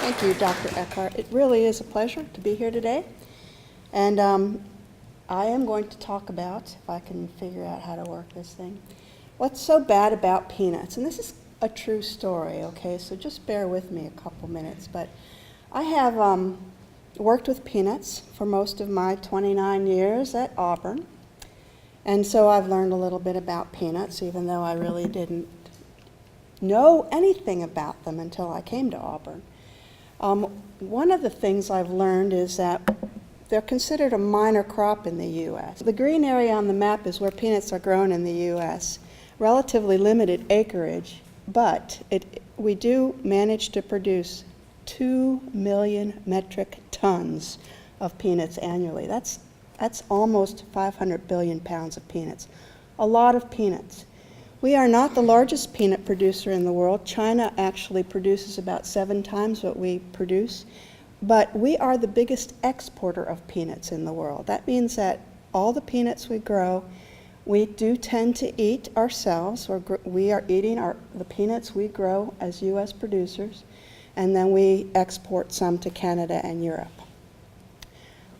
Thank you, Dr. Eckhart. It really is a pleasure to be here today. And I am going to talk about, if I can figure out how to work this thing, what's so bad about peanuts. And this is a true story, okay? So just bear with me a couple minutes. But I have worked with peanuts for most of my 29 years at Auburn. And so I've learned a little bit about peanuts, even though I really didn't know anything about them until I came to Auburn. One of the things I've learned is that they're considered a minor crop in the U.S. The green area on the map is where peanuts are grown in the U.S. Relatively limited acreage, but we do manage to produce 2 million metric tons of peanuts annually. That's almost 500 billion pounds of peanuts. A lot of peanuts. We are not the largest peanut producer in the world. China actually produces about 7 times what we produce, but we are the biggest exporter of peanuts in the world. That means that all the peanuts we grow, we do tend to eat ourselves. We are eating the peanuts we grow as U.S. producers, and then we export some to Canada and Europe.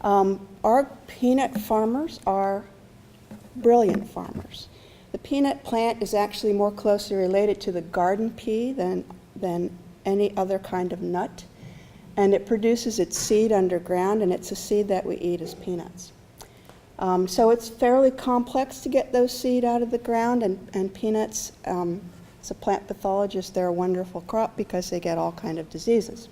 Our peanut farmers are brilliant farmers. The peanut plant is actually more closely related to the garden pea than any other kind of nut, and it produces its seed underground, and it's a seed that we eat as peanuts. So it's fairly complex to get those seed out of the ground, and peanuts, as a plant pathologist, they're a wonderful crop because they get all kinds of diseases.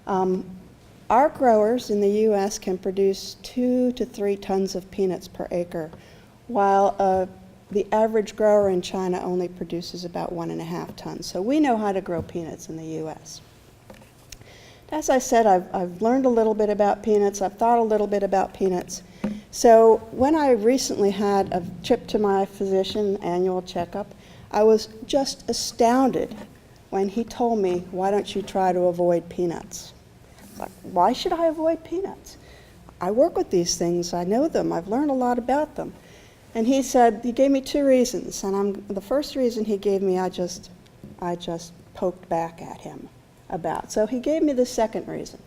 Our growers in the U.S. can produce 2 to 3 tons of peanuts per acre, while the average grower in China only produces about 1.5 tons. So we know how to grow peanuts in the U.S. As I said, I've learned a little bit about peanuts. I've thought a little bit about peanuts. So when I recently had a trip to my physician annual checkup, I was just astounded when he told me, "Why don't you try to avoid peanuts?" Like, why should I avoid peanuts? I work with these things. I know them. I've learned a lot about them. And he gave me 2 reasons, and the first reason he gave me, I just poked back at him about. So he gave me the second reason.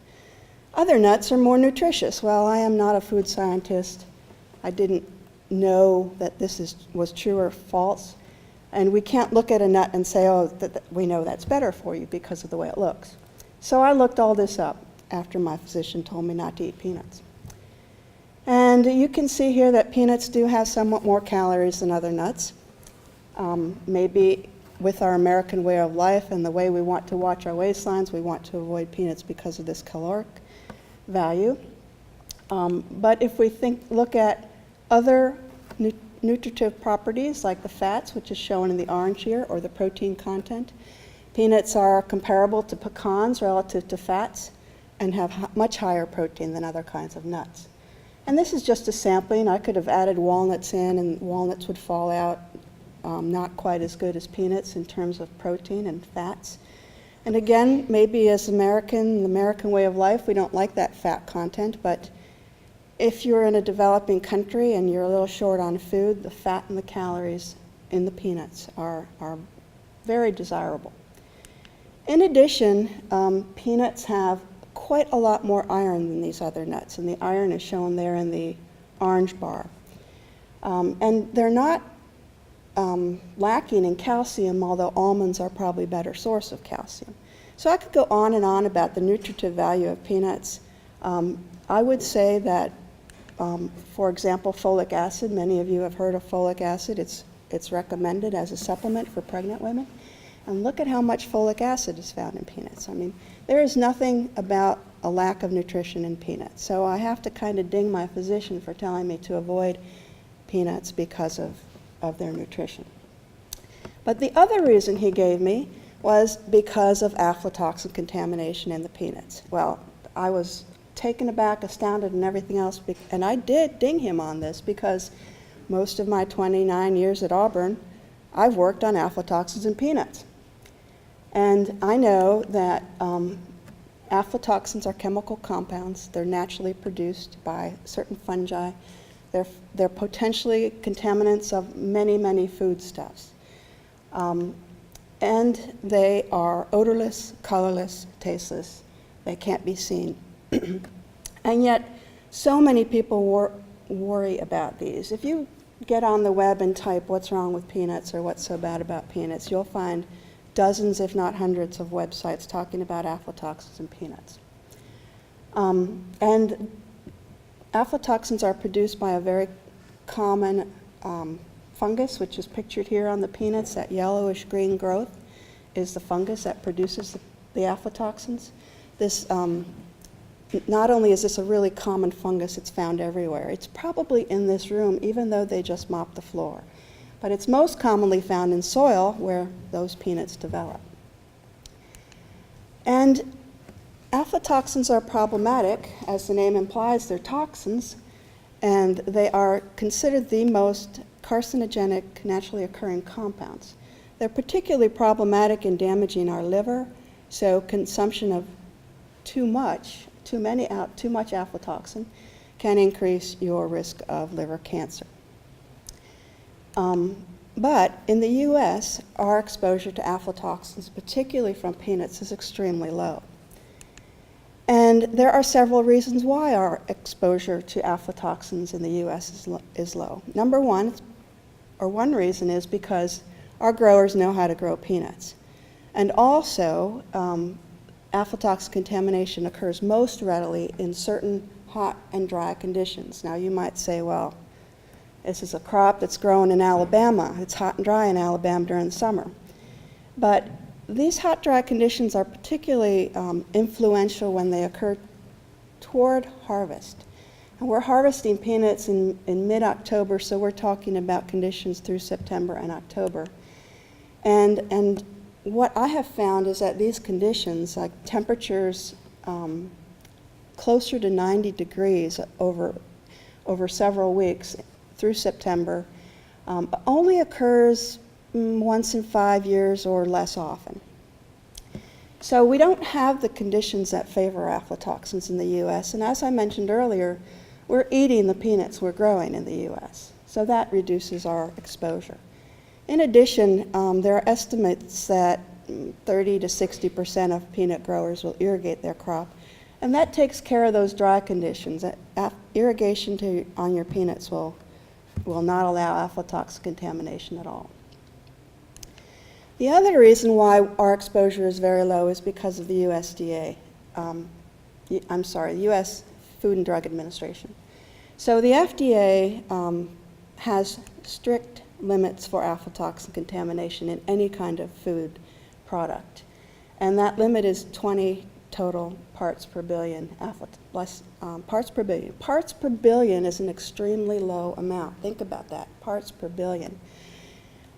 Other nuts are more nutritious. Well, I am not a food scientist. I didn't know that this was true or false, and we can't look at a nut and say, oh, we know that's better for you because of the way it looks. So I looked all this up after my physician told me not to eat peanuts. And you can see here that peanuts do have somewhat more calories than other nuts. Maybe with our American way of life and the way we want to watch our waistlines, we want to avoid peanuts because of this caloric value. But if we look at other nutritive properties like the fats, which is shown in the orange here, or the protein content, peanuts are comparable to pecans relative to fats and have much higher protein than other kinds of nuts. And this is just a sampling. I could have added walnuts in, and walnuts would fall out not quite as good as peanuts in terms of protein and fats. And again, maybe as the American way of life, we don't like that fat content, but if you're in a developing country and you're a little short on food, the fat and the calories in the peanuts are very desirable. In addition, peanuts have quite a lot more iron than these other nuts, and the iron is shown there in the orange bar. And they're not lacking in calcium, although almonds are probably a better source of calcium. So I could go on and on about the nutritive value of peanuts. I would say that, for example, folic acid, many of you have heard of folic acid. It's recommended as a supplement for pregnant women. And look at how much folic acid is found in peanuts. I mean, there is nothing about a lack of nutrition in peanuts. So I have to kind of ding my physician for telling me to avoid peanuts because of their nutrition. But the other reason he gave me was because of aflatoxin contamination in the peanuts. Well, I was taken aback, astounded, and everything else, and I did ding him on this because most of my 29 years at Auburn, I've worked on aflatoxins in peanuts. And I know that aflatoxins are chemical compounds. They're naturally produced by certain fungi. They're potentially contaminants of many, many foodstuffs. And they are odorless, colorless, tasteless. They can't be seen. And yet, so many people worry about these. If you get on the web and type what's wrong with peanuts or what's so bad about peanuts, you'll find dozens, if not hundreds, of websites talking about aflatoxins in peanuts. And aflatoxins are produced by a very common fungus, which is pictured here on the peanuts. That yellowish green growth is the fungus that produces the aflatoxins. This, not only is this a really common fungus, it's found everywhere. It's probably in this room, even though they just mopped the floor. But it's most commonly found in soil where those peanuts develop. And aflatoxins are problematic. As the name implies, they're toxins, and they are considered the most carcinogenic naturally occurring compounds. They're particularly problematic in damaging our liver, so consumption of too much aflatoxin can increase your risk of liver cancer. But in the U.S., our exposure to aflatoxins, particularly from peanuts, is extremely low. And there are several reasons why our exposure to aflatoxins in the U.S. is low. Number one, or one reason, is because our growers know how to grow peanuts. And also, aflatoxin contamination occurs most readily in certain hot and dry conditions. Now you might say, well, this is a crop that's grown in Alabama. It's hot and dry in Alabama during the summer. But these hot, dry conditions are particularly influential when they occur toward harvest. And we're harvesting peanuts in mid-October, so we're talking about conditions through September and October. And what I have found is that these conditions, like temperatures closer to 90 degrees over several weeks through September, only occurs once in 5 years or less often. So we don't have the conditions that favor aflatoxins in the U.S., and as I mentioned earlier, we're eating the peanuts we're growing in the U.S., so that reduces our exposure. In addition, there are estimates that 30 to 60% of peanut growers will irrigate their crop, and that takes care of those dry conditions. Irrigation on your peanuts will not allow aflatoxin contamination at all. The other reason why our exposure is very low is because of the USDA. U.S. Food and Drug Administration. So the FDA has strict limits for aflatoxin contamination in any kind of food product. And that limit is 20 total parts per billion. Parts per billion. Parts per billion is an extremely low amount. Think about that, parts per billion.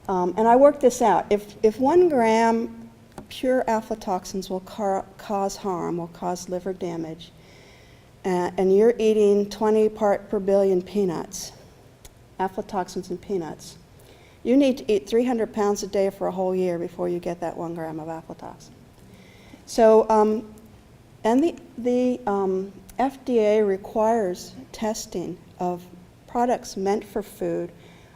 And I worked this out. If 1 gram pure aflatoxins will cause harm, will cause liver damage, and you're eating 20 part per billion peanuts, aflatoxins in peanuts, you need to eat 300 pounds a day for a whole year before you get that 1 gram of aflatoxin. So, and the FDA requires testing of products meant for food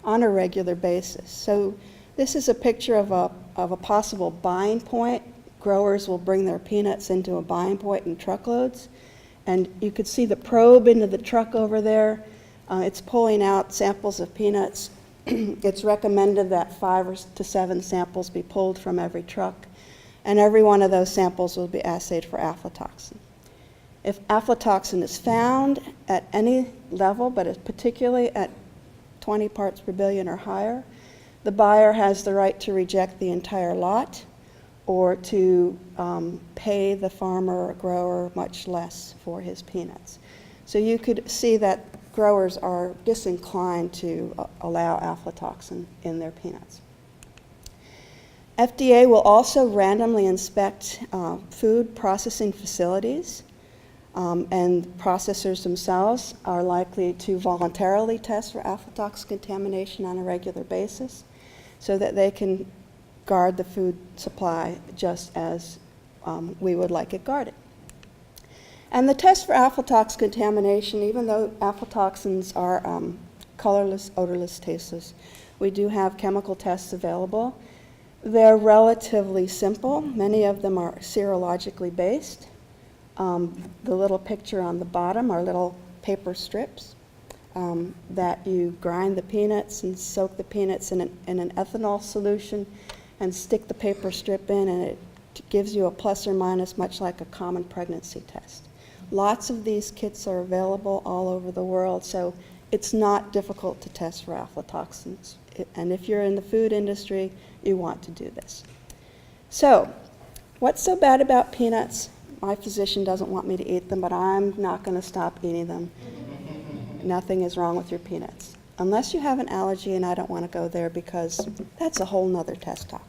on a regular basis. So this is a picture of a possible buying point. Growers will bring their peanuts into a buying point in truckloads, and you could see the probe into the truck over there. It's pulling out samples of peanuts. It's recommended that 5 to 7 samples be pulled from every truck, and every one of those samples will be assayed for aflatoxin. If aflatoxin is found at any level, but particularly at 20 parts per billion or higher, the buyer has the right to reject the entire lot or to pay the farmer or grower much less for his peanuts. So you could see that growers are disinclined to allow aflatoxin in their peanuts. FDA will also randomly inspect food processing facilities, and processors themselves are likely to voluntarily test for aflatoxin contamination on a regular basis so that they can guard the food supply just as we would like it guarded. And the test for aflatoxin contamination, even though aflatoxins are colorless, odorless, tasteless, we do have chemical tests available. They're relatively simple. Many of them are serologically based. The little picture on the bottom are little paper strips that you grind the peanuts and soak the peanuts in an ethanol solution and stick the paper strip in, and it gives you a plus or minus, much like a common pregnancy test. Lots of these kits are available all over the world, so it's not difficult to test for aflatoxins. And if you're in the food industry, you want to do this. So, what's so bad about peanuts? My physician doesn't want me to eat them, but I'm not going to stop eating them. Nothing is wrong with your peanuts. Unless you have an allergy, and I don't want to go there because that's a whole nother TESS talk.